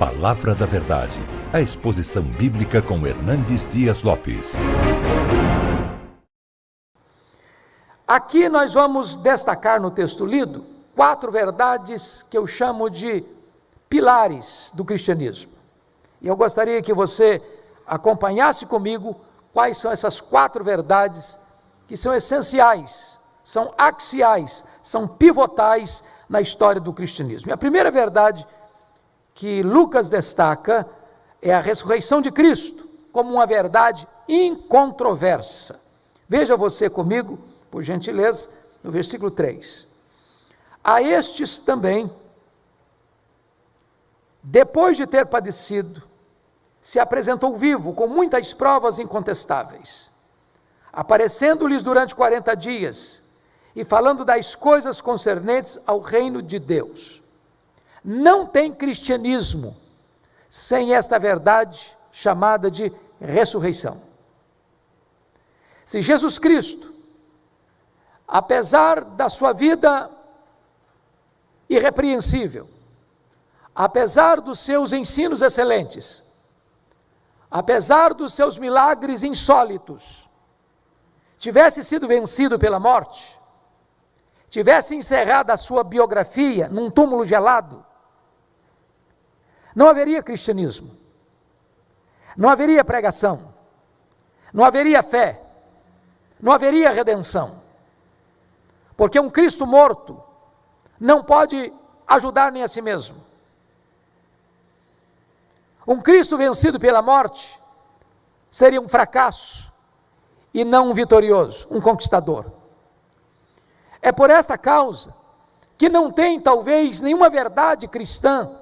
Palavra da Verdade, a exposição bíblica com Hernandes Dias Lopes. Aqui nós vamos destacar no texto lido 4 verdades que eu chamo de pilares do cristianismo. E eu gostaria que você acompanhasse comigo quais são essas 4 verdades que são essenciais, são axiais, são pivotais na história do cristianismo. E a primeira verdade que Lucas destaca é a ressurreição de Cristo como uma verdade incontroversa. Veja você comigo, por gentileza, no versículo 3. A estes também, depois de ter padecido, se apresentou vivo, com muitas provas incontestáveis, aparecendo-lhes durante 40 dias e falando das coisas concernentes ao reino de Deus. Não tem cristianismo sem esta verdade chamada de ressurreição. Se Jesus Cristo, apesar da sua vida irrepreensível, apesar dos seus ensinos excelentes, apesar dos seus milagres insólitos, tivesse sido vencido pela morte, tivesse encerrado a sua biografia num túmulo gelado, não haveria cristianismo, não haveria pregação, não haveria fé, não haveria redenção, porque um Cristo morto não pode ajudar nem a si mesmo. Um Cristo vencido pela morte seria um fracasso e não um vitorioso, um conquistador. É por esta causa que não tem talvez nenhuma verdade cristã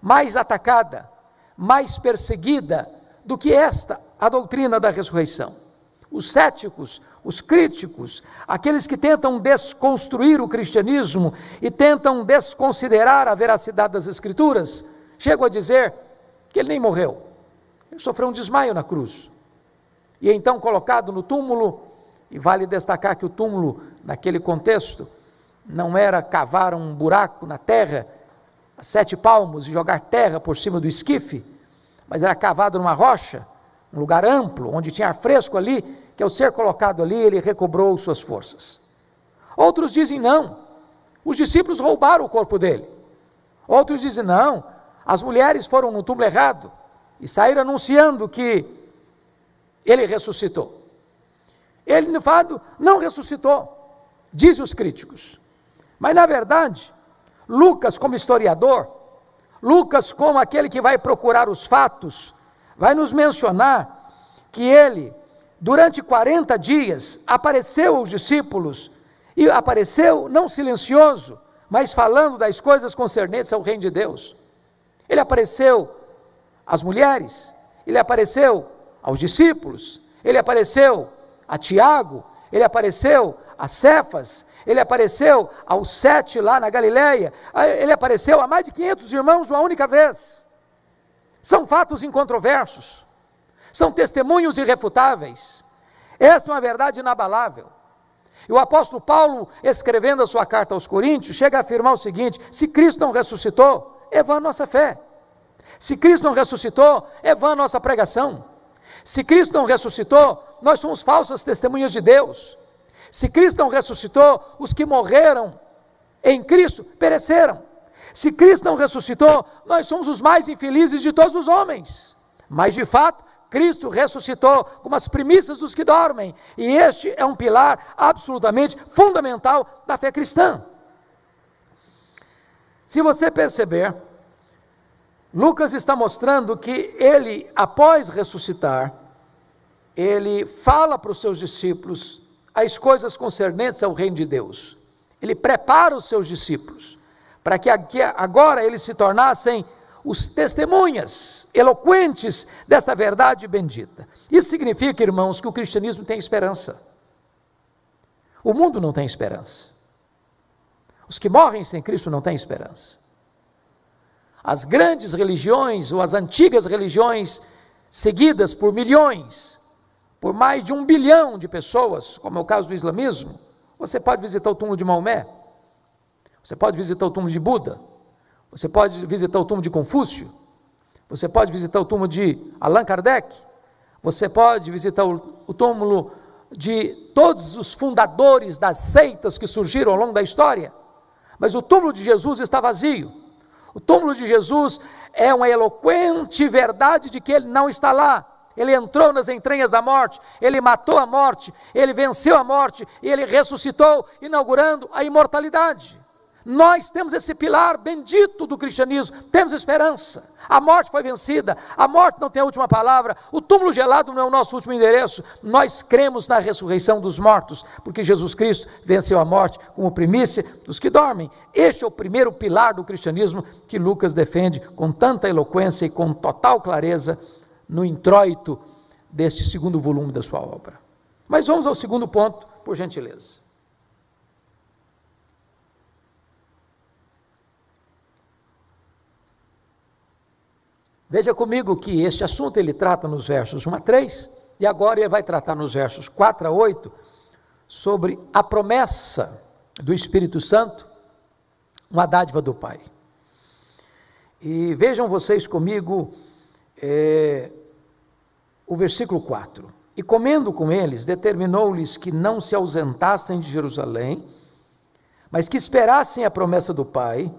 mais atacada, mais perseguida do que esta, a doutrina da ressurreição. Os céticos, os críticos, aqueles que tentam desconstruir o cristianismo e tentam desconsiderar a veracidade das Escrituras, chegam a dizer que ele nem morreu, ele sofreu um desmaio na cruz, e então colocado no túmulo, e vale destacar que o túmulo, naquele contexto, não era cavar um buraco na terra, a 7 palmos, e jogar terra por cima do esquife, mas era cavado numa rocha, um lugar amplo, onde tinha ar fresco ali, que ao ser colocado ali, ele recobrou suas forças. Outros dizem não, os discípulos roubaram o corpo dele. Outros dizem não, as mulheres foram no túmulo errado, e saíram anunciando que ele ressuscitou. Ele, de fato, não ressuscitou, dizem os críticos. Mas, na verdade, Lucas, como historiador, Lucas, como aquele que vai procurar os fatos, vai nos mencionar que ele, durante 40 dias, apareceu aos discípulos, e apareceu não silencioso, mas falando das coisas concernentes ao reino de Deus. Ele apareceu às mulheres, ele apareceu aos discípulos, ele apareceu a Tiago, ele apareceu a Cefas, ele apareceu aos 7 lá na Galileia, ele apareceu a mais de 500 irmãos uma única vez. São fatos incontroversos, são testemunhos irrefutáveis, esta é uma verdade inabalável. E o apóstolo Paulo, escrevendo a sua carta aos Coríntios, chega a afirmar o seguinte: se Cristo não ressuscitou, é vã a nossa fé. Se Cristo não ressuscitou, é vã a nossa pregação. Se Cristo não ressuscitou, nós somos falsas testemunhas de Deus. Se Cristo não ressuscitou, os que morreram em Cristo pereceram. Se Cristo não ressuscitou, nós somos os mais infelizes de todos os homens. Mas, de fato, Cristo ressuscitou como as primícias dos que dormem. E este é um pilar absolutamente fundamental da fé cristã. Se você perceber, Lucas está mostrando que ele, após ressuscitar, ele fala para os seus discípulos as coisas concernentes ao reino de Deus. Ele prepara os seus discípulos para que agora eles se tornassem os testemunhas eloquentes desta verdade bendita. Isso significa, irmãos, que o cristianismo tem esperança. O mundo não tem esperança. Os que morrem sem Cristo não têm esperança. As grandes religiões, ou as antigas religiões, seguidas por milhões, por mais de 1 bilhão de pessoas, como é o caso do islamismo, você pode visitar o túmulo de Maomé, você pode visitar o túmulo de Buda, você pode visitar o túmulo de Confúcio, Você pode visitar o túmulo de Allan Kardec, você pode visitar o túmulo de todos os fundadores das seitas que surgiram ao longo da história, mas o túmulo de Jesus está vazio. O túmulo de Jesus é uma eloquente verdade de que ele não está lá. Ele entrou nas entranhas da morte, ele matou a morte, ele venceu a morte e ele ressuscitou, inaugurando a imortalidade. Nós temos esse pilar bendito do cristianismo, temos esperança. A morte foi vencida, a morte não tem a última palavra, o túmulo gelado não é o nosso último endereço. Nós cremos na ressurreição dos mortos, porque Jesus Cristo venceu a morte como primícia dos que dormem. Este é o primeiro pilar do cristianismo que Lucas defende com tanta eloquência e com total clareza no introito deste segundo volume da sua obra. Mas vamos ao segundo ponto, por gentileza. Veja comigo que este assunto ele trata nos versos 1 a 3, e agora ele vai tratar nos versos 4 a 8, sobre a promessa do Espírito Santo, uma dádiva do Pai. E vejam vocês comigo o versículo 4. E comendo com eles, determinou-lhes que não se ausentassem de Jerusalém, mas que esperassem a promessa do Pai,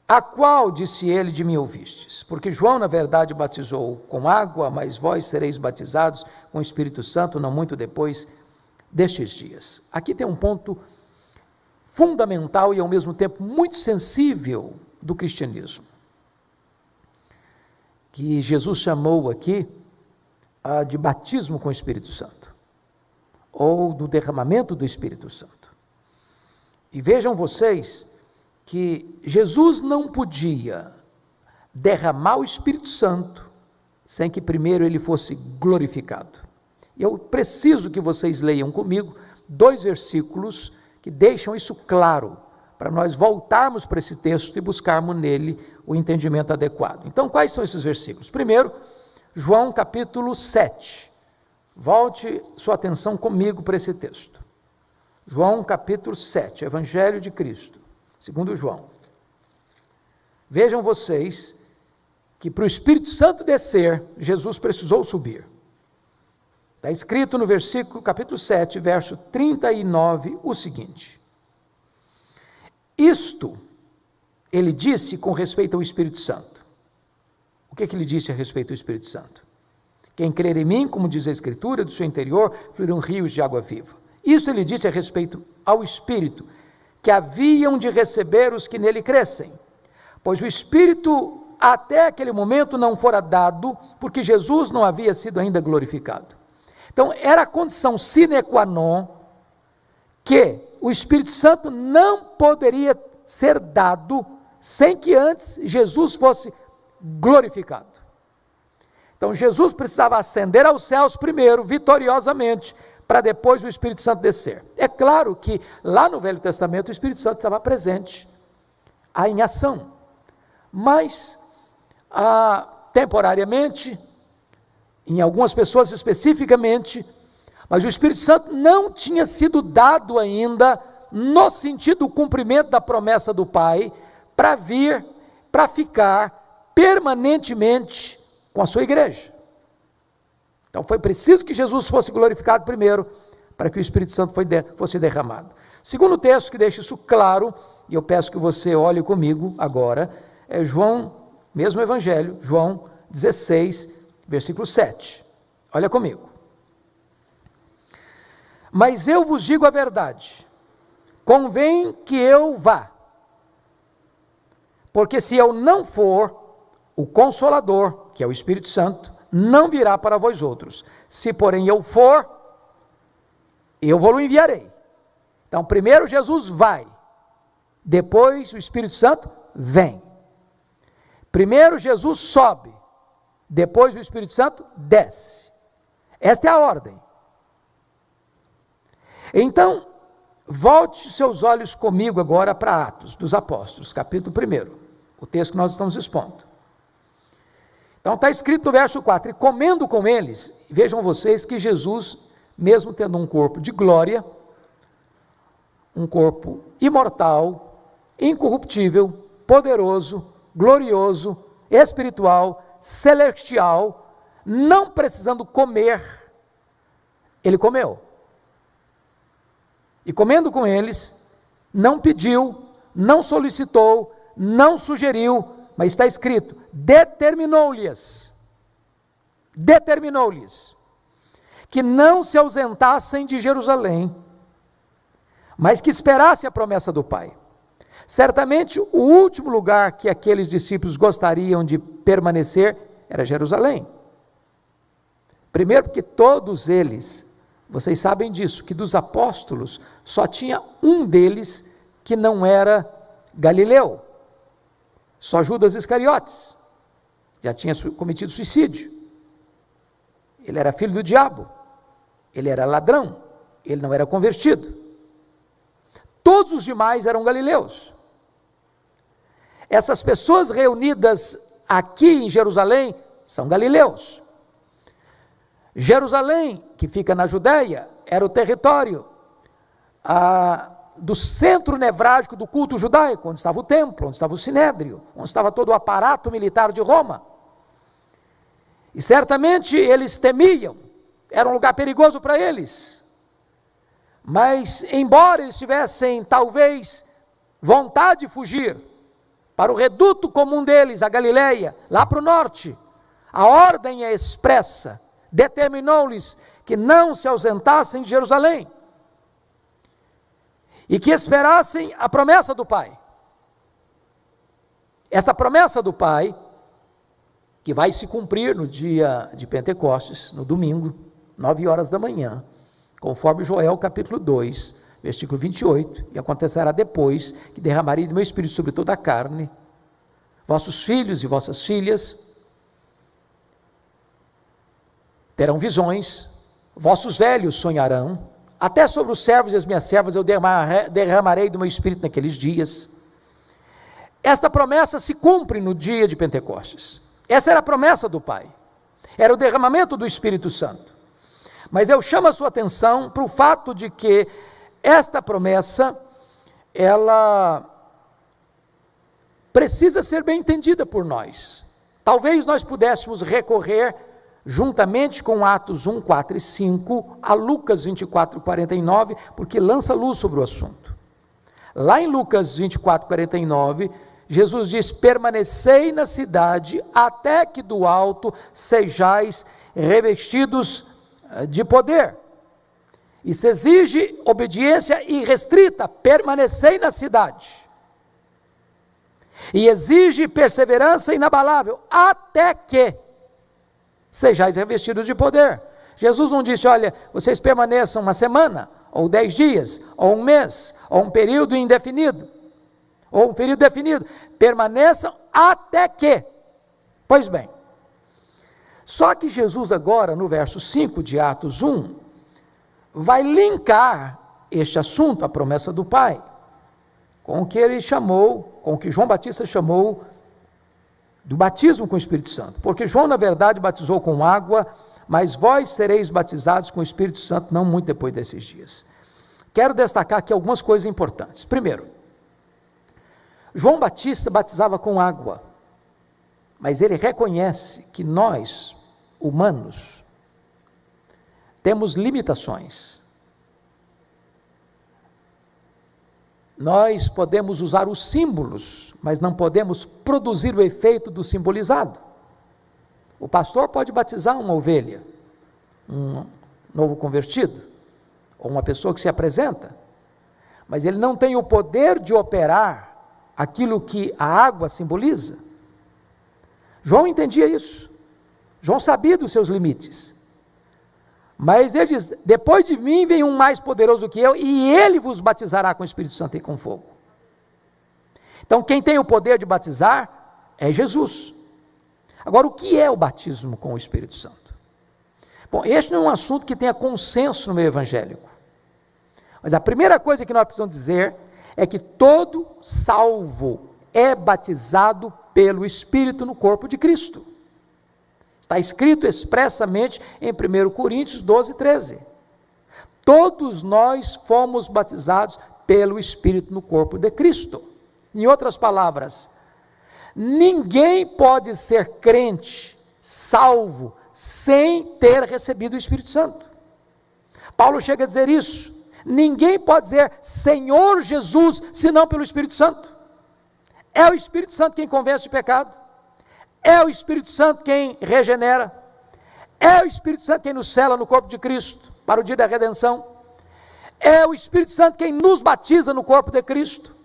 a qual, disse ele, de mim ouvistes. Porque João, na verdade, batizou com água, mas vós sereis batizados com o Espírito Santo, não muito depois destes dias. Aqui tem um ponto fundamental e, ao mesmo tempo, muito sensível do cristianismo, que Jesus chamou aqui de batismo com o Espírito Santo, ou do derramamento do Espírito Santo. E vejam vocês que Jesus não podia derramar o Espírito Santo sem que primeiro ele fosse glorificado. Eu preciso que vocês leiam comigo 2 versículos que deixam isso claro, para nós voltarmos para esse texto e buscarmos nele o entendimento adequado. Então, quais são esses versículos? Primeiro, João capítulo 7. Volte sua atenção comigo para esse texto. João capítulo 7, Evangelho de Cristo, segundo João. Vejam vocês que para o Espírito Santo descer, Jesus precisou subir. Está escrito no versículo, capítulo 7, verso 39, o seguinte: isto ele disse com respeito ao Espírito Santo. O que ele disse a respeito do Espírito Santo? Quem crer em mim, como diz a Escritura, do seu interior fluirão rios de água viva. Isto ele disse a respeito ao Espírito, que haviam de receber os que nele crescem, pois o Espírito até aquele momento não fora dado, porque Jesus não havia sido ainda glorificado. Então era a condição sine qua non que o Espírito Santo não poderia ser dado sem que antes Jesus fosse glorificado. Então Jesus precisava ascender aos céus primeiro, vitoriosamente, para depois o Espírito Santo descer. É claro que lá no Velho Testamento o Espírito Santo estava presente, em ação, mas temporariamente, em algumas pessoas especificamente, mas o Espírito Santo não tinha sido dado ainda no sentido do cumprimento da promessa do Pai, para vir, para ficar permanentemente com a sua igreja. Então foi preciso que Jesus fosse glorificado primeiro, para que o Espírito Santo fosse derramado. Segundo texto que deixa isso claro, e eu peço que você olhe comigo agora, é João, mesmo Evangelho, João 16, versículo 7. Olha comigo. Mas eu vos digo a verdade, convém que eu vá, porque se eu não for, o Consolador, que é o Espírito Santo, não virá para vós outros. Se porém eu for, eu vou-lo enviarei. Então primeiro Jesus vai, depois o Espírito Santo vem. Primeiro Jesus sobe, depois o Espírito Santo desce. Esta é a ordem. Então, volte seus olhos comigo agora para Atos dos Apóstolos, capítulo 1, o texto que nós estamos expondo. Então está escrito no verso 4, e comendo com eles, vejam vocês que Jesus, mesmo tendo um corpo de glória, um corpo imortal, incorruptível, poderoso, glorioso, espiritual, celestial, não precisando comer, ele comeu. E comendo com eles, não pediu, não solicitou, não sugeriu, mas está escrito, determinou-lhes que não se ausentassem de Jerusalém, mas que esperassem a promessa do Pai. Certamente o último lugar que aqueles discípulos gostariam de permanecer era Jerusalém. Primeiro porque todos eles, vocês sabem disso, que dos apóstolos só tinha um deles que não era galileu, só Judas Iscariotes, já tinha cometido suicídio, ele era filho do diabo, ele era ladrão, ele não era convertido. Todos os demais eram galileus. Essas pessoas reunidas aqui em Jerusalém são galileus. Jerusalém, que fica na Judéia, era o território do centro nevrálgico do culto judaico, onde estava o templo, onde estava o sinédrio, onde estava todo o aparato militar de Roma. E certamente eles temiam, era um lugar perigoso para eles. Mas, embora eles tivessem, talvez, vontade de fugir para o reduto comum deles, a Galileia, lá para o norte, a ordem é expressa, determinou-lhes que não se ausentassem de Jerusalém e que esperassem a promessa do Pai. Esta promessa do Pai, que vai se cumprir no dia de Pentecostes, no domingo, 9 horas da manhã, conforme Joel capítulo 2, versículo 28, e acontecerá depois que derramarei do meu espírito sobre toda a carne, vossos filhos e vossas filhas terão visões, vossos velhos sonharão, até sobre os servos e as minhas servas eu derramarei do meu espírito naqueles dias. Esta promessa se cumpre no dia de Pentecostes. Essa era a promessa do Pai, era o derramamento do Espírito Santo. Mas eu chamo a sua atenção para o fato de que esta promessa, ela precisa ser bem entendida por nós. Talvez nós pudéssemos recorrer, juntamente com Atos 1, 4 e 5, a Lucas 24, 49, porque lança luz sobre o assunto. Lá em Lucas 24, 49, Jesus diz, permanecei na cidade até que do alto sejais revestidos de poder. Isso exige obediência irrestrita, permanecei na cidade. E exige perseverança inabalável, até que sejais revestidos de poder. Jesus não disse, olha, vocês permaneçam uma semana, ou 10 dias, ou um mês, ou um período indefinido, ou um período definido, permaneçam até que. Pois bem, só que Jesus agora, no verso 5 de Atos 1, vai linkar este assunto, a promessa do Pai, com o que ele chamou, com o que João Batista chamou do batismo com o Espírito Santo, porque João na verdade batizou com água, mas vós sereis batizados com o Espírito Santo não muito depois desses dias. Quero destacar aqui algumas coisas importantes. Primeiro, João Batista batizava com água, mas ele reconhece que nós, humanos, temos limitações. Nós podemos usar os símbolos, mas não podemos produzir o efeito do simbolizado. O pastor pode batizar uma ovelha, um novo convertido, ou uma pessoa que se apresenta, mas ele não tem o poder de operar aquilo que a água simboliza. João entendia isso. João sabia dos seus limites. Mas ele diz, depois de mim vem um mais poderoso que eu, e ele vos batizará com o Espírito Santo e com fogo. Então quem tem o poder de batizar é Jesus. Agora, o que é o batismo com o Espírito Santo? Bom, este não é um assunto que tenha consenso no meio evangélico. Mas a primeira coisa que nós precisamos dizer é que todo salvo é batizado pelo Espírito no corpo de Cristo. Está escrito expressamente em 1 Coríntios 12, 13. Todos nós fomos batizados pelo Espírito no corpo de Cristo. Em outras palavras, Ninguém pode ser crente, salvo, sem ter recebido o Espírito Santo. Paulo chega a dizer isso. Ninguém pode dizer Senhor Jesus, senão pelo Espírito Santo. É o Espírito Santo quem convence de pecado. É o Espírito Santo quem regenera. É o Espírito Santo quem nos sela no corpo de Cristo, para o dia da redenção. É o Espírito Santo quem nos batiza no corpo de Cristo.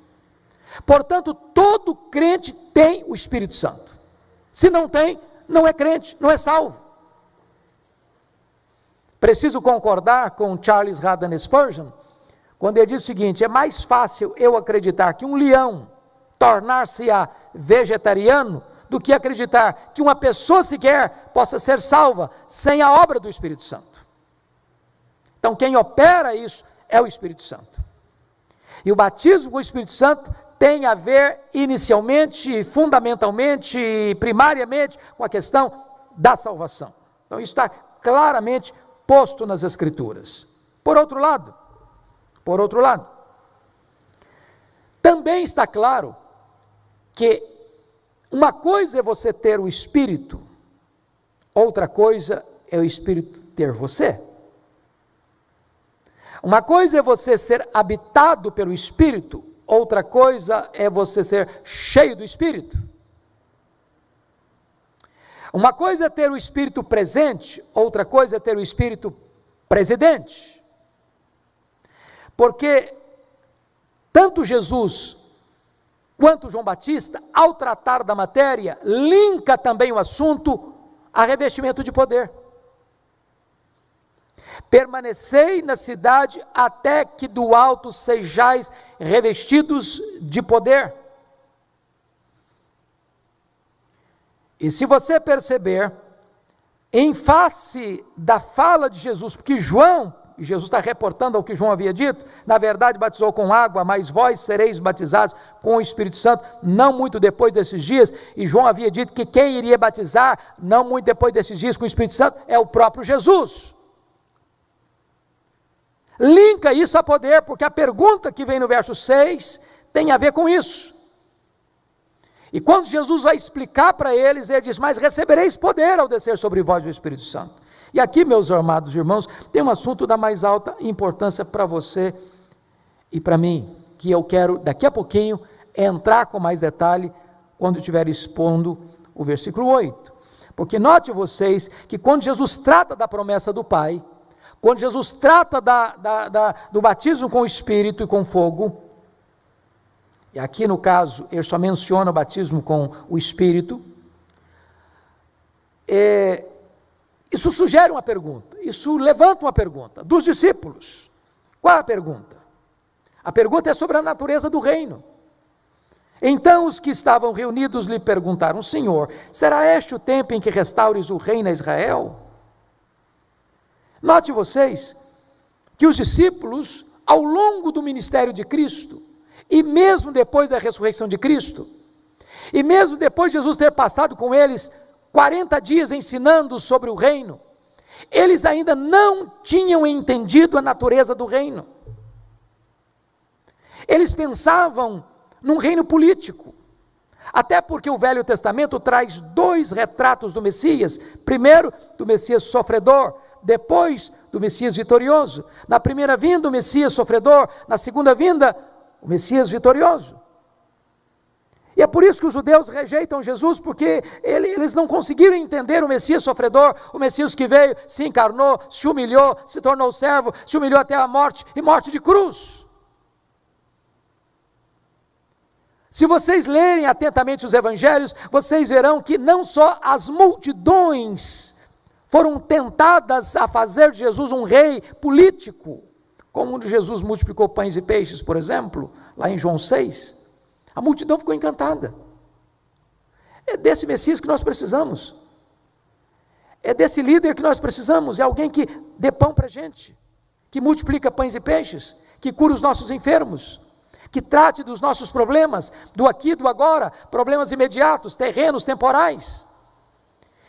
Portanto, todo crente tem o Espírito Santo. Se não tem, não é crente, não é salvo. Preciso concordar com Charles Haddon Spurgeon, quando ele diz o seguinte: é mais fácil eu acreditar que um leão tornar-se-á vegetariano do que acreditar que uma pessoa sequer possa ser salva sem a obra do Espírito Santo. Então, quem opera isso é o Espírito Santo. E o batismo com o Espírito Santo tem a ver inicialmente, fundamentalmente, primariamente com a questão da salvação. Então, isso está claramente posto nas Escrituras. Por outro lado, também está claro que uma coisa é você ter o Espírito, outra coisa é o Espírito ter você. Uma coisa é você ser habitado pelo Espírito, outra coisa é você ser cheio do Espírito. Uma coisa é ter o Espírito presente, outra coisa é ter o Espírito presidente. Porque tanto Jesus quanto João Batista, ao tratar da matéria, linka também o assunto a revestimento de poder. Permanecei na cidade até que do alto sejais revestidos de poder. E se você perceber, em face da fala de Jesus, porque Jesus está reportando ao que João havia dito, na verdade batizou com água, mas vós sereis batizados com o Espírito Santo, não muito depois desses dias, e João havia dito que quem iria batizar, não muito depois desses dias com o Espírito Santo, é o próprio Jesus. Linka isso a poder, porque a pergunta que vem no verso 6 tem a ver com isso. E quando Jesus vai explicar para eles, ele diz: mas recebereis poder ao descer sobre vós o Espírito Santo. E aqui, meus amados irmãos, tem um assunto da mais alta importância para você e para mim, que eu quero daqui a pouquinho entrar com mais detalhe quando estiver expondo o versículo 8. Porque note vocês que quando Jesus trata da promessa do Pai, quando Jesus trata do batismo com o Espírito e com fogo, e aqui no caso ele só menciona o batismo com o Espírito, isso sugere uma pergunta, isso levanta uma pergunta dos discípulos. Qual é a pergunta? A pergunta é sobre a natureza do reino. Então os que estavam reunidos lhe perguntaram: Senhor, será este o tempo em que restaures o reino a Israel? Note vocês que os discípulos, ao longo do ministério de Cristo, e mesmo depois da ressurreição de Cristo, e mesmo depois de Jesus ter passado com eles 40 dias ensinando sobre o reino, eles ainda não tinham entendido a natureza do reino. Eles pensavam num reino político, até porque o Velho Testamento traz dois retratos do Messias: primeiro, do Messias sofredor, depois do Messias vitorioso. Na primeira vinda, o Messias sofredor; na segunda vinda, o Messias vitorioso. E é por isso que os judeus rejeitam Jesus, porque eles não conseguiram entender o Messias sofredor, o Messias que veio, se encarnou, se humilhou, se tornou servo, se humilhou até a morte, e morte de cruz. Se vocês lerem atentamente os evangelhos, vocês verão que não só as multidões foram tentadas a fazer de Jesus um rei político, como Jesus multiplicou pães e peixes, por exemplo, lá em João 6, a multidão ficou encantada. É desse Messias que nós precisamos, é desse líder que nós precisamos, é alguém que dê pão para a gente, que multiplica pães e peixes, que cura os nossos enfermos, que trate dos nossos problemas, do aqui e do agora, problemas imediatos, terrenos, temporais.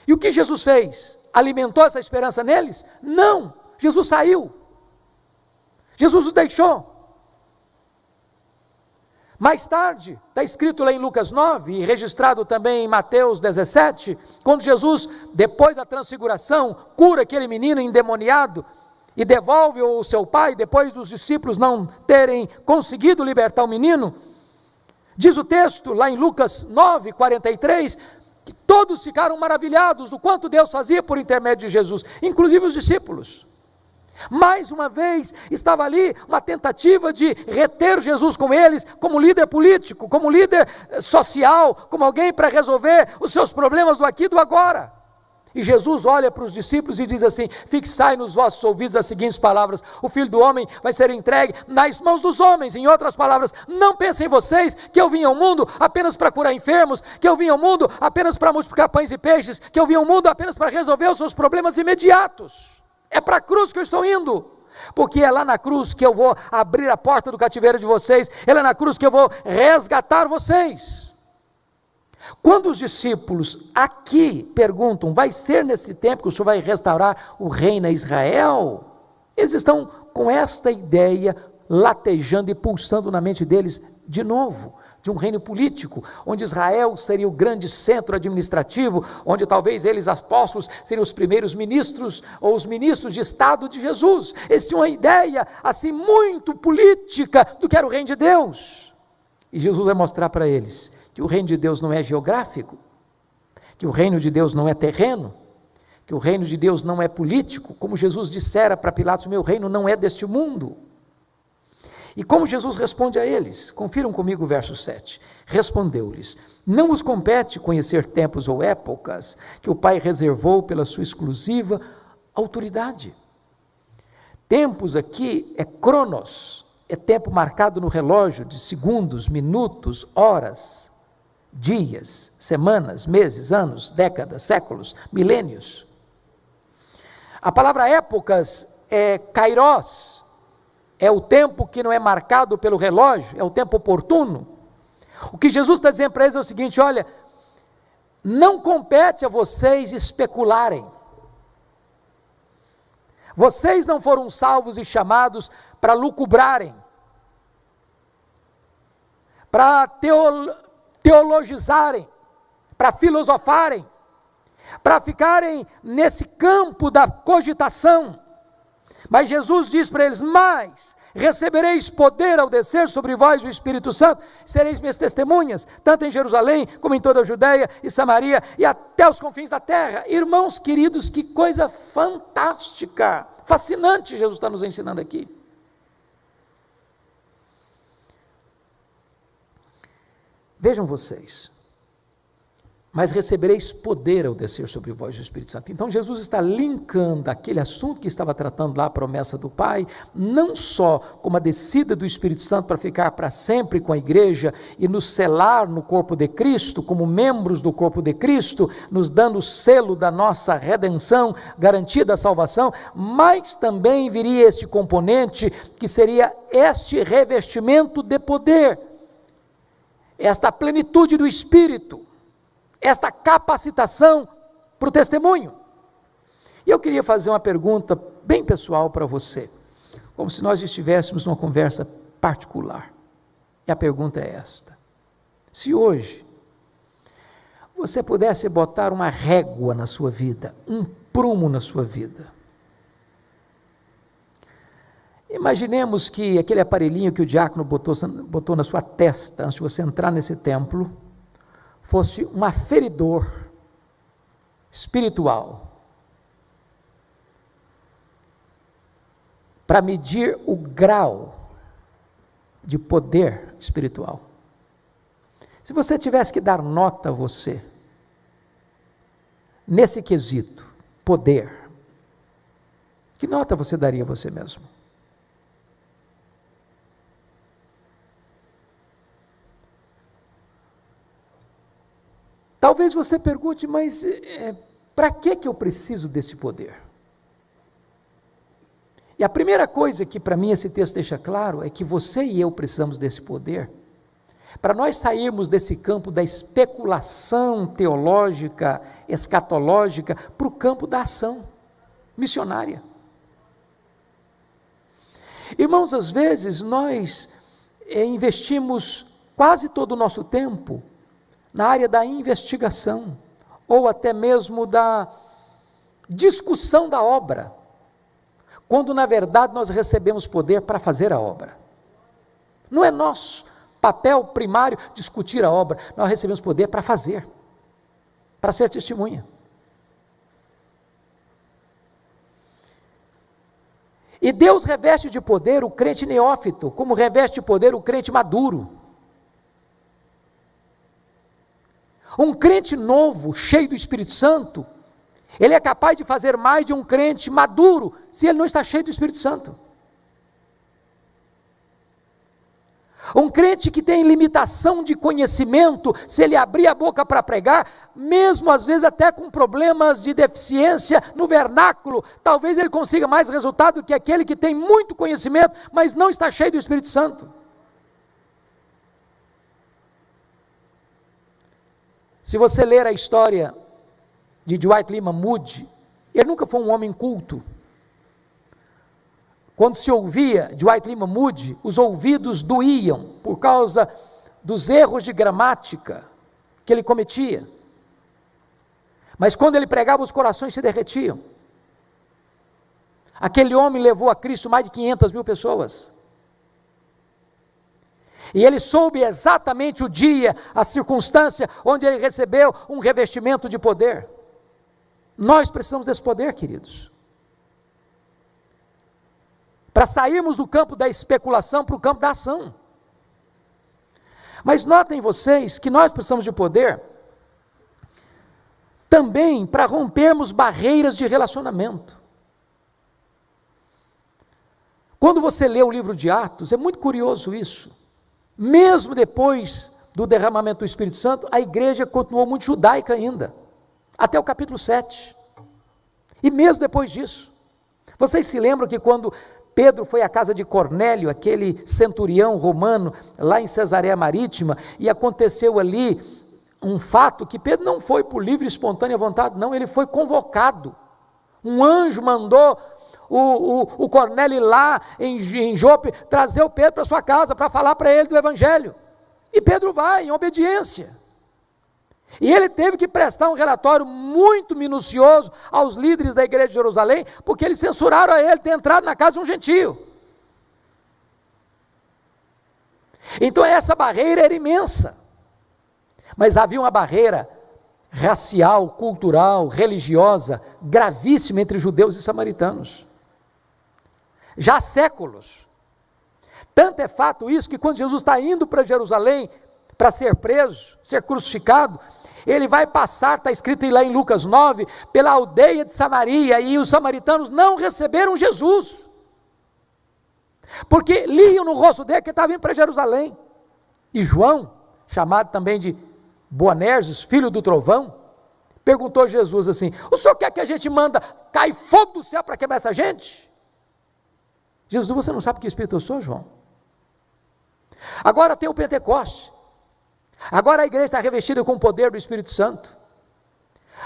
E o que Jesus fez? Alimentou essa esperança neles? Não, Jesus saiu, Jesus os deixou. Mais tarde, está escrito lá em Lucas 9, e registrado também em Mateus 17, quando Jesus, depois da transfiguração, cura aquele menino endemoniado e devolve-o ao seu pai, depois dos discípulos não terem conseguido libertar o menino. Diz o texto, lá em Lucas 9, 43, que todos ficaram maravilhados do quanto Deus fazia por intermédio de Jesus, inclusive os discípulos. Mais uma vez, estava ali uma tentativa de reter Jesus com eles, como líder político, como líder social, como alguém para resolver os seus problemas do aqui e do agora. E Jesus olha para os discípulos e diz assim: fixai nos vossos ouvidos as seguintes palavras: o Filho do Homem vai ser entregue nas mãos dos homens. Em outras palavras, não pensem vocês que eu vim ao mundo apenas para curar enfermos, que eu vim ao mundo apenas para multiplicar pães e peixes, que eu vim ao mundo apenas para resolver os seus problemas imediatos. É para a cruz que eu estou indo, porque é lá na cruz que eu vou abrir a porta do cativeiro de vocês, é lá na cruz que eu vou resgatar vocês. Quando os discípulos aqui perguntam: vai ser nesse tempo que o Senhor vai restaurar o reino a Israel? Eles estão com esta ideia latejando e pulsando na mente deles de novo, de um reino político, onde Israel seria o grande centro administrativo, onde talvez eles, apóstolos, seriam os primeiros ministros, ou os ministros de Estado de Jesus. Eles tinham uma ideia, assim, muito política do que era o reino de Deus. E Jesus vai mostrar para eles que o reino de Deus não é geográfico, que o reino de Deus não é terreno, que o reino de Deus não é político, como Jesus dissera para Pilatos: meu reino não é deste mundo. E como Jesus responde a eles? Confiram comigo o verso 7. Respondeu-lhes: não vos compete conhecer tempos ou épocas que o Pai reservou pela sua exclusiva autoridade. Tempos aqui é cronos, é tempo marcado no relógio de segundos, minutos, horas, dias, semanas, meses, anos, décadas, séculos, milênios. A palavra épocas é kairos, é o tempo que não é marcado pelo relógio, é o tempo oportuno. O que Jesus está dizendo para eles é o seguinte: olha, não compete a vocês especularem. Vocês não foram salvos e chamados para lucubrarem, para teologizarem, para filosofarem, para ficarem nesse campo da cogitação. Mas Jesus diz para eles: mas recebereis poder ao descer sobre vós o Espírito Santo, sereis minhas testemunhas, tanto em Jerusalém, como em toda a Judeia e Samaria, e até os confins da terra. Irmãos queridos, que coisa fantástica, fascinante Jesus está nos ensinando aqui. Vejam vocês: mas recebereis poder ao descer sobre vós o Espírito Santo. Então Jesus está linkando aquele assunto que estava tratando lá, a promessa do Pai, não só como a descida do Espírito Santo para ficar para sempre com a igreja e nos selar no corpo de Cristo, como membros do corpo de Cristo, nos dando o selo da nossa redenção, garantia da salvação, mas também viria este componente que seria este revestimento de poder, esta plenitude do Espírito, esta capacitação para o testemunho. E eu queria fazer uma pergunta bem pessoal para você, como se nós estivéssemos numa conversa particular. E a pergunta é esta: se hoje você pudesse botar uma régua na sua vida, um prumo na sua vida, imaginemos que aquele aparelhinho que o diácono botou na sua testa antes de você entrar nesse templo fosse um aferidor espiritual para medir o grau de poder espiritual. Se você tivesse que dar nota a você nesse quesito, poder, que nota você daria a você mesmo? Talvez você pergunte: mas para que eu preciso desse poder? E a primeira coisa que para mim esse texto deixa claro é que você e eu precisamos desse poder para nós sairmos desse campo da especulação teológica, escatológica, para o campo da ação missionária. Irmãos, às vezes nós investimos quase todo o nosso tempo na área da investigação, ou até mesmo da discussão da obra, quando na verdade nós recebemos poder para fazer a obra. Não é nosso papel primário discutir a obra, nós recebemos poder para fazer, para ser testemunha. E Deus reveste de poder o crente neófito, como reveste de poder o crente maduro. Um crente novo, cheio do Espírito Santo, ele é capaz de fazer mais de um crente maduro, se ele não está cheio do Espírito Santo. Um crente que tem limitação de conhecimento, se ele abrir a boca para pregar, mesmo às vezes até com problemas de deficiência no vernáculo, talvez ele consiga mais resultado do que aquele que tem muito conhecimento, mas não está cheio do Espírito Santo. Se você ler a história de Dwight Lyman Moody, ele nunca foi um homem culto. Quando se ouvia Dwight Lyman Moody, os ouvidos doíam por causa dos erros de gramática que ele cometia. Mas quando ele pregava, os corações se derretiam. Aquele homem levou a Cristo mais de 500 mil pessoas. E ele soube exatamente o dia, a circunstância onde ele recebeu um revestimento de poder. Nós precisamos desse poder, queridos, para sairmos do campo da especulação para o campo da ação. Mas notem vocês que nós precisamos de poder também para rompermos barreiras de relacionamento. Quando você lê o livro de Atos, é muito curioso isso. Mesmo depois do derramamento do Espírito Santo, a igreja continuou muito judaica ainda, até o capítulo 7. E mesmo depois disso, vocês se lembram que quando Pedro foi à casa de Cornélio, aquele centurião romano, lá em Cesareia Marítima, e aconteceu ali um fato que Pedro não foi por livre e espontânea vontade, não, ele foi convocado. Um anjo mandou o Cornélio ir lá em Jope trazer o Pedro para sua casa, para falar para ele do Evangelho. E Pedro vai em obediência. E ele teve que prestar um relatório muito minucioso aos líderes da igreja de Jerusalém, porque eles censuraram a ele ter entrado na casa de um gentio. Então essa barreira era imensa. Mas havia uma barreira racial, cultural, religiosa, gravíssima entre judeus e samaritanos. Já há séculos. Tanto é fato isso que quando Jesus está indo para Jerusalém para ser preso, ser crucificado, ele vai passar, está escrito lá em Lucas 9, pela aldeia de Samaria, e os samaritanos não receberam Jesus, porque liam no rosto dele que ele estava indo para Jerusalém. E João, chamado também de Boanerges, filho do trovão, perguntou a Jesus assim: o senhor quer que a gente manda cair fogo do céu para quebrar essa gente? Jesus, você não sabe que espírito eu sou, João? Agora tem o Pentecoste. Agora a igreja está revestida com o poder do Espírito Santo.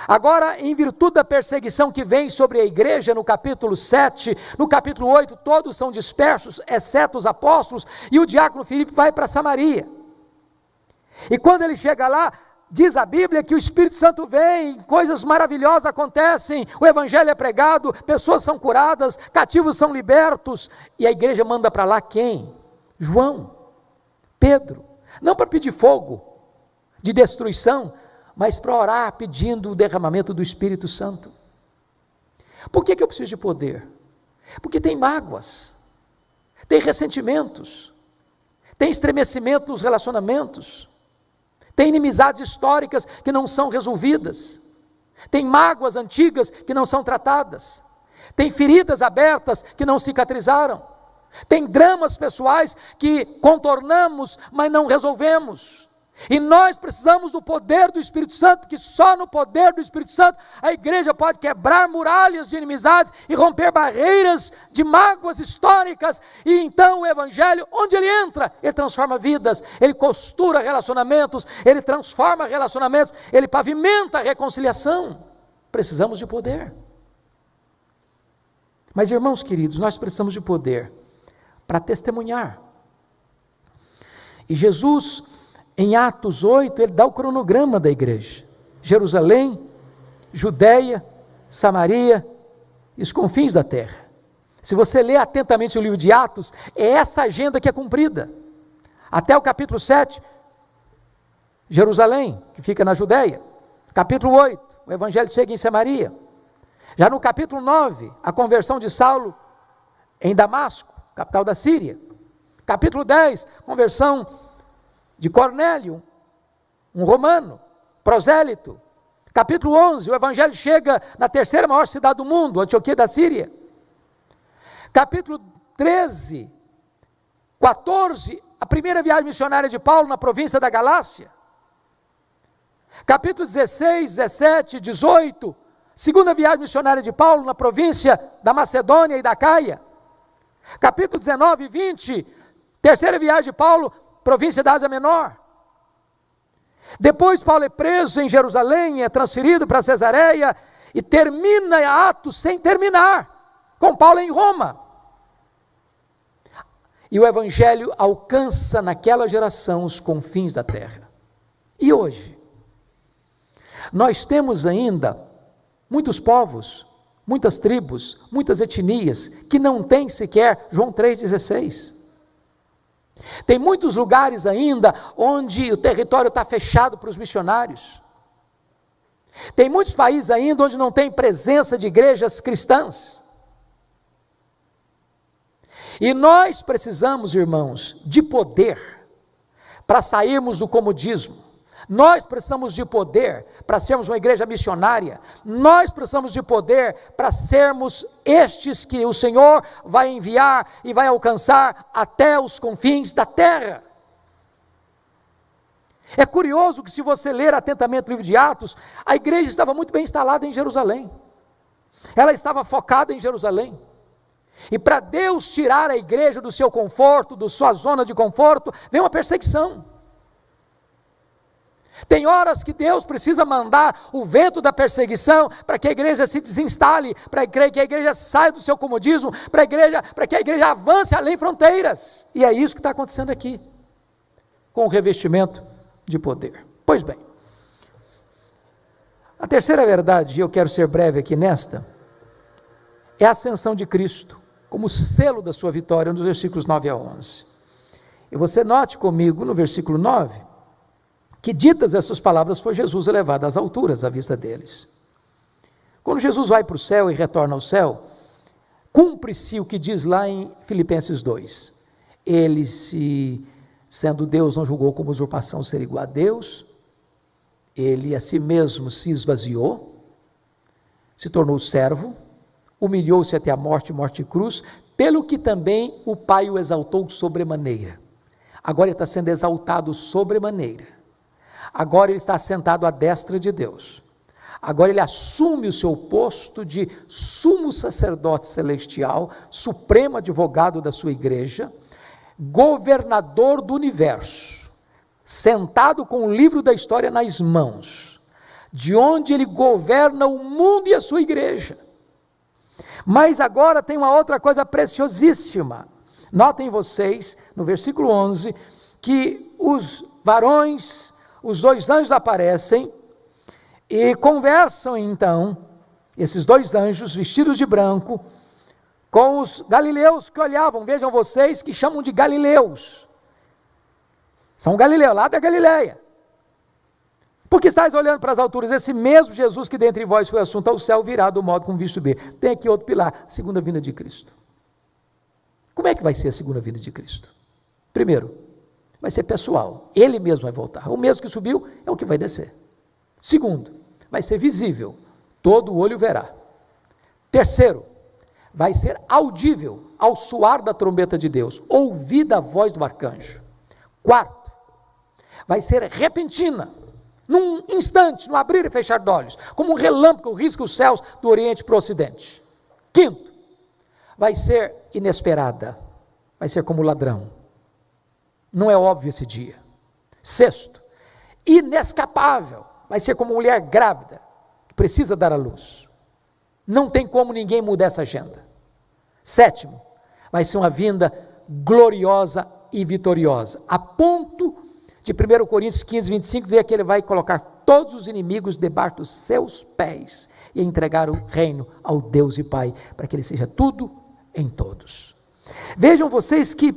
Agora, em virtude da perseguição que vem sobre a igreja, no capítulo 7, no capítulo 8, todos são dispersos, exceto os apóstolos, e o diácono Filipe vai para Samaria. E quando ele chega lá, diz a Bíblia que o Espírito Santo vem, coisas maravilhosas acontecem, o Evangelho é pregado, pessoas são curadas, cativos são libertos, e a igreja manda para lá quem? João, Pedro, não para pedir fogo de destruição, mas para orar pedindo o derramamento do Espírito Santo. Por que eu preciso de poder? Porque tem mágoas, tem ressentimentos, tem estremecimento nos relacionamentos, tem inimizades históricas que não são resolvidas, tem mágoas antigas que não são tratadas, tem feridas abertas que não cicatrizaram, tem dramas pessoais que contornamos, mas não resolvemos. E nós precisamos do poder do Espírito Santo, porque só no poder do Espírito Santo a igreja pode quebrar muralhas de inimizades e romper barreiras de mágoas históricas. E então o Evangelho, onde ele entra, ele transforma vidas, ele costura relacionamentos, ele transforma relacionamentos, ele pavimenta a reconciliação. Precisamos de poder. Mas, irmãos queridos, nós precisamos de poder para testemunhar. E Jesus Em Atos 8, ele dá o cronograma da igreja: Jerusalém, Judeia, Samaria e os confins da terra. Se você ler atentamente o livro de Atos, é essa agenda que é cumprida. Até o capítulo 7, Jerusalém, que fica na Judeia. Capítulo 8, o evangelho chega em Samaria. Já no capítulo 9, a conversão de Saulo em Damasco, capital da Síria. Capítulo 10, conversão de Cornélio, um romano, prosélito. Capítulo 11, o evangelho chega na terceira maior cidade do mundo, Antioquia da Síria. Capítulo 13, 14, a primeira viagem missionária de Paulo na província da Galácia. Capítulo 16, 17, 18, segunda viagem missionária de Paulo na província da Macedônia e da Caia. Capítulo 19 e 20, terceira viagem de Paulo, província da Ásia Menor. Depois Paulo é preso em Jerusalém, é transferido para Cesareia e termina Atos sem terminar, com Paulo em Roma. E o evangelho alcança naquela geração os confins da terra. E hoje? Nós temos ainda muitos povos, muitas tribos, muitas etnias que não têm sequer João 3,16. Tem muitos lugares ainda onde o território está fechado para os missionários. Tem muitos países ainda onde não tem presença de igrejas cristãs. E nós precisamos, irmãos, de poder para sairmos do comodismo. Nós precisamos de poder para sermos uma igreja missionária. Nós precisamos de poder para sermos estes que o Senhor vai enviar e vai alcançar até os confins da terra. É curioso que, se você ler atentamente o livro de Atos, a igreja estava muito bem instalada em Jerusalém. Ela estava focada em Jerusalém. E para Deus tirar a igreja do seu conforto, da sua zona de conforto, vem uma perseguição. Tem horas que Deus precisa mandar o vento da perseguição para que a igreja se desinstale, para que a igreja saia do seu comodismo, para que a igreja avance além fronteiras. E é isso que está acontecendo aqui, com o revestimento de poder. Pois bem, a terceira verdade, e eu quero ser breve aqui nesta, é a ascensão de Cristo, como selo da sua vitória, nos versículos 9 a 11. E você note comigo no versículo 9, que ditas essas palavras foi Jesus elevado às alturas à vista deles. Quando Jesus vai para o céu e retorna ao céu, cumpre-se o que diz lá em Filipenses 2. Ele, sendo Deus, não julgou como usurpação ser igual a Deus, ele a si mesmo se esvaziou, se tornou servo, humilhou-se até a morte e cruz, pelo que também o Pai o exaltou sobremaneira. Agora ele está sendo exaltado sobremaneira. Agora ele está sentado à destra de Deus. Agora ele assume o seu posto de sumo sacerdote celestial, supremo advogado da sua igreja, governador do universo, sentado com o livro da história nas mãos, de onde ele governa o mundo e a sua igreja. Mas agora tem uma outra coisa preciosíssima. Notem vocês, no versículo 11, que os varões, os dois anjos aparecem e conversam então, esses dois anjos vestidos de branco, com os galileus que olhavam. Vejam vocês que chamam de galileus. São galileus, lá da Galileia. Porque estáis olhando para as alturas, esse mesmo Jesus que dentre vós foi assunto ao céu virá do modo como vi subir. Tem aqui outro pilar, a segunda vinda de Cristo. Como é que vai ser a segunda vinda de Cristo? Primeiro, vai ser pessoal, ele mesmo vai voltar. O mesmo que subiu é o que vai descer. Segundo, vai ser visível, todo olho verá. Terceiro, vai ser audível ao soar da trombeta de Deus, ouvida a voz do arcanjo. Quarto, vai ser repentina, num instante, no abrir e fechar de olhos, como um relâmpago risca os céus do oriente para o ocidente. Quinto, vai ser inesperada, vai ser como ladrão. Não é óbvio esse dia. Sexto, inescapável, vai ser como mulher grávida, que precisa dar à luz. Não tem como ninguém mudar essa agenda. Sétimo, vai ser uma vinda gloriosa e vitoriosa, a ponto de 1 Coríntios 15, 25, dizia que ele vai colocar todos os inimigos debaixo dos seus pés e entregar o reino ao Deus e Pai, para que ele seja tudo em todos. Vejam vocês que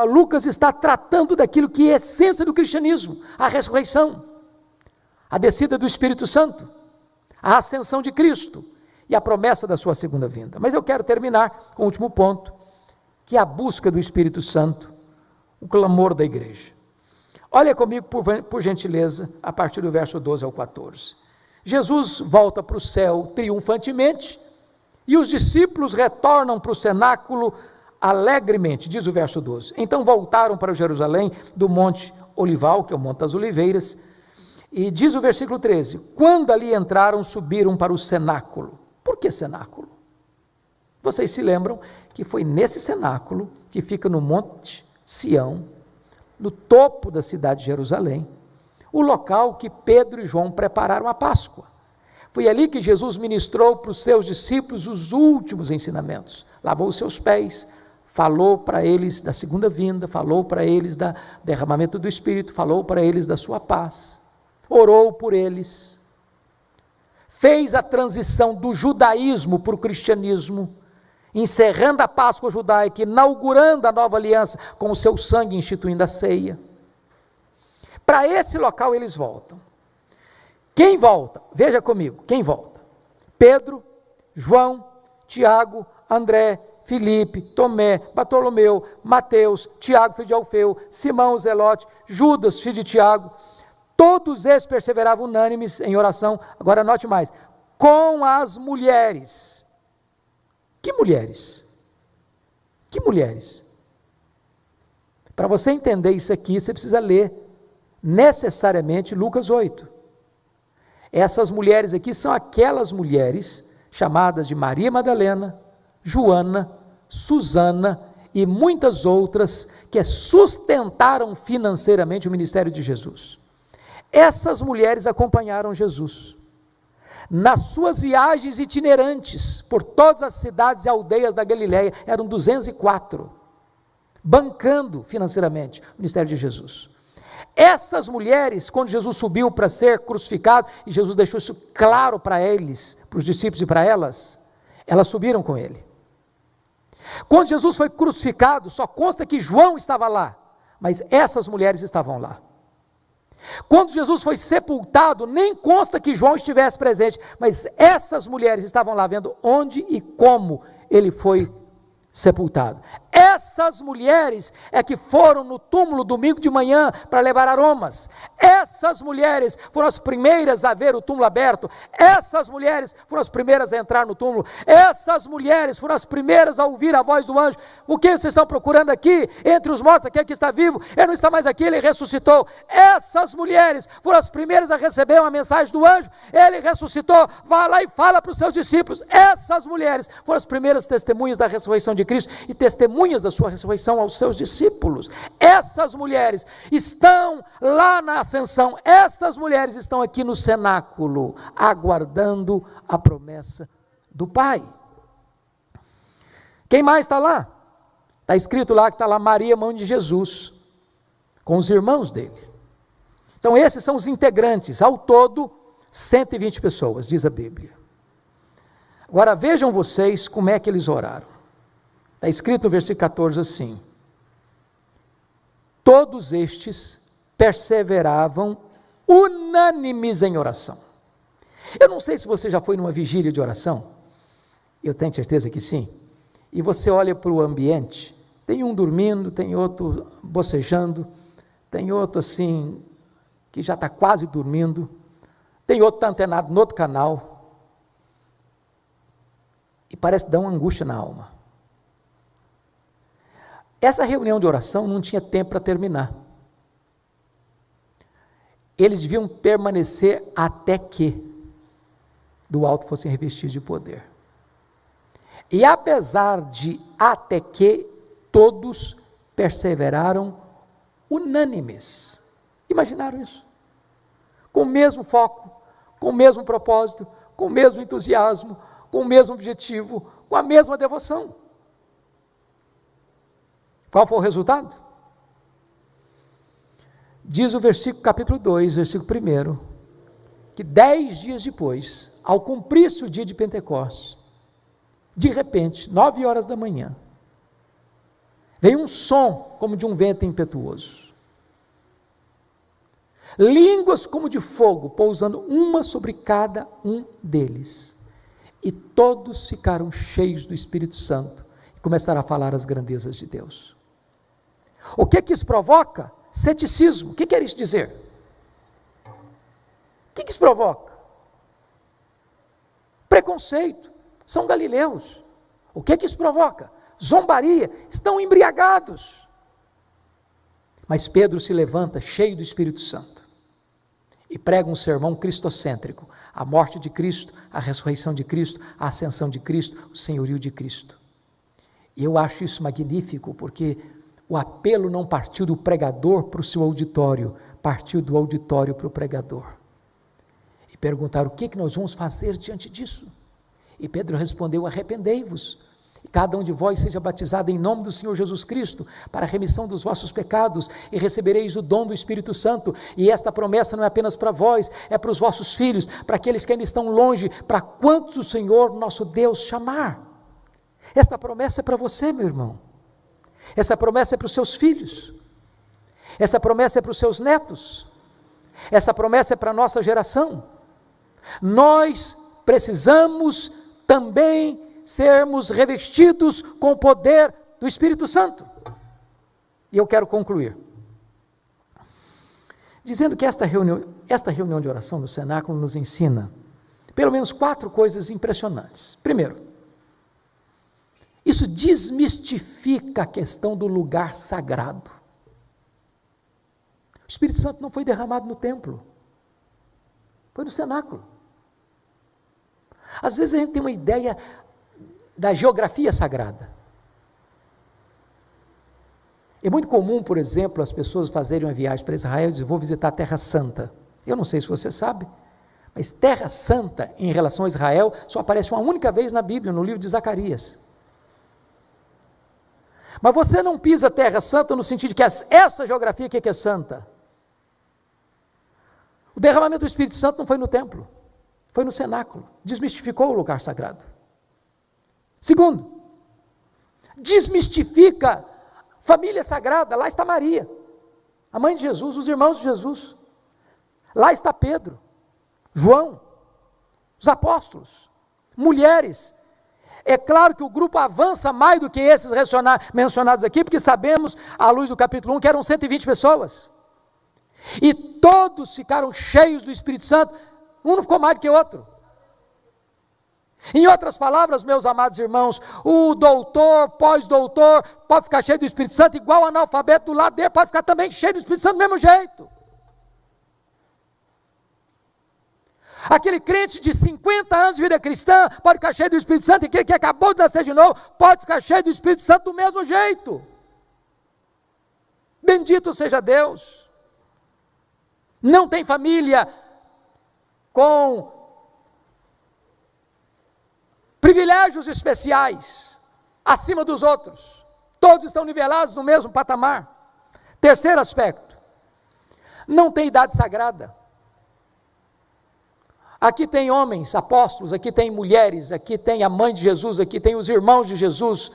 Lucas está tratando daquilo que é a essência do cristianismo, a ressurreição, a descida do Espírito Santo, a ascensão de Cristo e a promessa da sua segunda vinda. Mas eu quero terminar com o último ponto, que é a busca do Espírito Santo, o clamor da igreja. Olha comigo, por gentileza, a partir do verso 12 ao 14. Jesus volta para o céu triunfantemente e os discípulos retornam para o cenáculo alegremente, diz o verso 12. Então voltaram para Jerusalém do Monte Olival, que é o Monte das Oliveiras, e diz o versículo 13, quando ali entraram, subiram para o cenáculo. Por que cenáculo? Vocês se lembram que foi nesse cenáculo, que fica no Monte Sião, no topo da cidade de Jerusalém, o local que Pedro e João prepararam a Páscoa. Foi ali que Jesus ministrou para os seus discípulos os últimos ensinamentos. Lavou os seus pés, falou para eles da segunda vinda, falou para eles do derramamento do Espírito, falou para eles da sua paz, orou por eles, fez a transição do judaísmo para o cristianismo, encerrando a Páscoa judaica, inaugurando a nova aliança com o seu sangue, instituindo a ceia. Para esse local eles voltam. Quem volta? Veja comigo, quem volta? Pedro, João, Tiago, André, Filipe, Tomé, Bartolomeu, Mateus, Tiago, filho de Alfeu, Simão, Zelote, Judas, filho de Tiago. Todos eles perseveravam unânimes em oração. Agora note mais, com as mulheres. Que mulheres? Que mulheres? Para você entender isso aqui, você precisa ler necessariamente Lucas 8. Essas mulheres aqui são aquelas mulheres chamadas de Maria Madalena, Joana, Susana e muitas outras que sustentaram financeiramente o ministério de Jesus. Essas mulheres acompanharam Jesus nas suas viagens itinerantes por todas as cidades e aldeias da Galileia, eram 204, bancando financeiramente o ministério de Jesus. Essas mulheres, quando Jesus subiu para ser crucificado, e Jesus deixou isso claro para eles, para os discípulos e para elas subiram com ele. Quando Jesus foi crucificado, só consta que João estava lá, mas essas mulheres estavam lá. Quando Jesus foi sepultado, nem consta que João estivesse presente, mas essas mulheres estavam lá vendo onde e como ele foi sepultado. Essas mulheres é que foram no túmulo domingo de manhã para levar aromas. Essas mulheres foram as primeiras a ver o túmulo aberto. Essas mulheres foram as primeiras a entrar no túmulo. Essas mulheres foram as primeiras a ouvir a voz do anjo. O que vocês estão procurando aqui? Entre os mortos, aquele que está vivo, ele não está mais aqui, ele ressuscitou. Essas mulheres foram as primeiras a receber uma mensagem do anjo. Ele ressuscitou, vai lá e fala para os seus discípulos. Essas mulheres foram as primeiras testemunhas da ressurreição de Cristo e testemunhas da sua ressurreição aos seus discípulos. Essas mulheres estão lá na ascensão, estas mulheres estão aqui no cenáculo, aguardando a promessa do Pai. Quem mais está lá? Está escrito lá que está lá Maria, mãe de Jesus, com os irmãos dele. Então esses são os integrantes, ao todo 120 pessoas, diz a Bíblia. Agora vejam vocês como é que eles oraram. Está escrito no versículo 14 assim: todos estes perseveravam unânimes em oração. Eu não sei se você já foi numa vigília de oração, eu tenho certeza que sim, e você olha para o ambiente, tem um dormindo, tem outro bocejando, tem outro assim, que já está quase dormindo, tem outro que está antenado no outro canal, e parece dar uma angústia na alma. Essa reunião de oração não tinha tempo para terminar. Eles deviam permanecer até que do alto fossem revestidos de poder. E apesar de até que, todos perseveraram unânimes. Imaginaram isso? Com o mesmo foco, com o mesmo propósito, com o mesmo entusiasmo, com o mesmo objetivo, com a mesma devoção. Qual foi o resultado? Diz o versículo, capítulo 2, versículo 1, que 10 dias depois, ao cumprir-se o dia de Pentecostes, de repente, 9 horas da manhã, veio um som como de um vento impetuoso. Línguas como de fogo, pousando uma sobre cada um deles. E todos ficaram cheios do Espírito Santo e começaram a falar as grandezas de Deus. O que isso provoca? Ceticismo. O que quer isso dizer? O que isso provoca? Preconceito. São galileus. O que isso provoca? Zombaria. Estão embriagados. Mas Pedro se levanta cheio do Espírito Santo e prega um sermão cristocêntrico: a morte de Cristo, a ressurreição de Cristo, a ascensão de Cristo, o senhorio de Cristo. E eu acho isso magnífico, porque o apelo não partiu do pregador para o seu auditório, partiu do auditório para o pregador. E perguntaram: o que nós vamos fazer diante disso? E Pedro respondeu: arrependei-vos, e cada um de vós seja batizado em nome do Senhor Jesus Cristo, para a remissão dos vossos pecados, e recebereis o dom do Espírito Santo. E esta promessa não é apenas para vós, é para os vossos filhos, para aqueles que ainda estão longe, para quantos o Senhor nosso Deus chamar. Esta promessa é para você, meu irmão. Essa promessa é para os seus filhos. Essa promessa é para os seus netos. Essa promessa é para a nossa geração. Nós precisamos também sermos revestidos com o poder do Espírito Santo. E eu quero concluir dizendo que esta reunião de oração no cenáculo nos ensina pelo menos 4 coisas impressionantes. Primeiro, isso desmistifica a questão do lugar sagrado. O Espírito Santo não foi derramado no templo, foi no cenáculo. Às vezes a gente tem uma ideia da geografia sagrada. É muito comum, por exemplo, as pessoas fazerem uma viagem para Israel e dizem: vou visitar a Terra Santa. Eu não sei se você sabe, mas Terra Santa em relação a Israel só aparece uma única vez na Bíblia, no livro de Zacarias. Mas você não pisa Terra Santa no sentido de que essa geografia aqui é santa. O derramamento do Espírito Santo não foi no templo, foi no cenáculo. Desmistificou o lugar sagrado. Segundo, desmistifica família sagrada. Lá está Maria, a mãe de Jesus, os irmãos de Jesus. Lá está Pedro, João, os apóstolos, mulheres. É claro que o grupo avança mais do que esses mencionados aqui, porque sabemos, à luz do capítulo 1, que eram 120 pessoas. E todos ficaram cheios do Espírito Santo, um não ficou mais do que o outro. Em outras palavras, meus amados irmãos, o doutor, pós-doutor, pode ficar cheio do Espírito Santo, igual o analfabeto do lado dele, pode ficar também cheio do Espírito Santo do mesmo jeito. Aquele crente de 50 anos de vida cristã pode ficar cheio do Espírito Santo, e aquele que acabou de nascer de novo pode ficar cheio do Espírito Santo do mesmo jeito. Bendito seja Deus. Não tem família com privilégios especiais acima dos outros. Todos estão nivelados no mesmo patamar. Terceiro aspecto: não tem idade sagrada. Aqui tem homens, apóstolos, aqui tem mulheres, aqui tem a mãe de Jesus, aqui tem os irmãos de Jesus,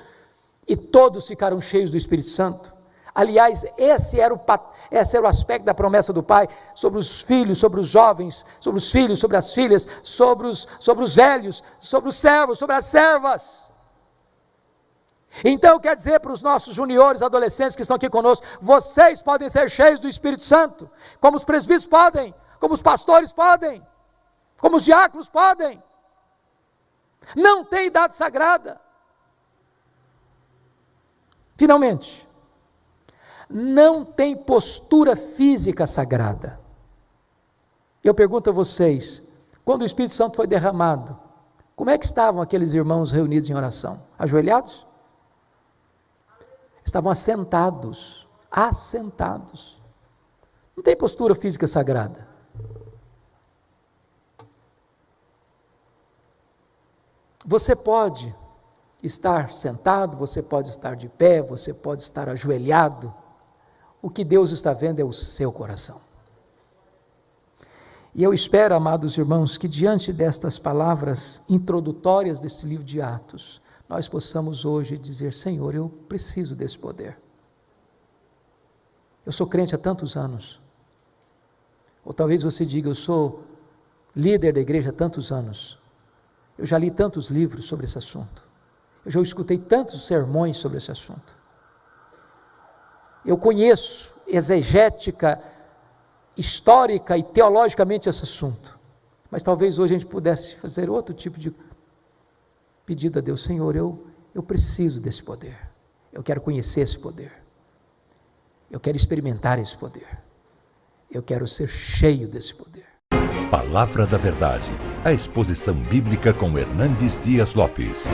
e todos ficaram cheios do Espírito Santo. Aliás, esse era o aspecto da promessa do Pai, sobre os filhos, sobre os jovens, sobre os filhos, sobre as filhas, sobre os velhos, sobre os servos, sobre as servas. Então, quer dizer para os nossos juniores, adolescentes que estão aqui conosco: vocês podem ser cheios do Espírito Santo, como os presbíteros podem, como os pastores podem, como os diáconos podem. Não tem idade sagrada. Finalmente, não tem postura física sagrada. Eu pergunto a vocês: quando o Espírito Santo foi derramado, como é que estavam aqueles irmãos reunidos em oração? Ajoelhados? Estavam assentados. Não tem postura física sagrada. Você pode estar sentado, você pode estar de pé, você pode estar ajoelhado. O que Deus está vendo é o seu coração. E eu espero, amados irmãos, que diante destas palavras introdutórias deste livro de Atos, nós possamos hoje dizer: Senhor, eu preciso desse poder. Eu sou crente há tantos anos. Ou talvez você diga: eu sou líder da igreja há tantos anos. Eu já li tantos livros sobre esse assunto. Eu já escutei tantos sermões sobre esse assunto. Eu conheço exegética, histórica e teologicamente esse assunto. Mas talvez hoje a gente pudesse fazer outro tipo de pedido a Deus: Senhor, eu preciso desse poder. Eu quero conhecer esse poder. Eu quero experimentar esse poder. Eu quero ser cheio desse poder. Palavra da Verdade, a exposição bíblica com Hernandes Dias Lopes.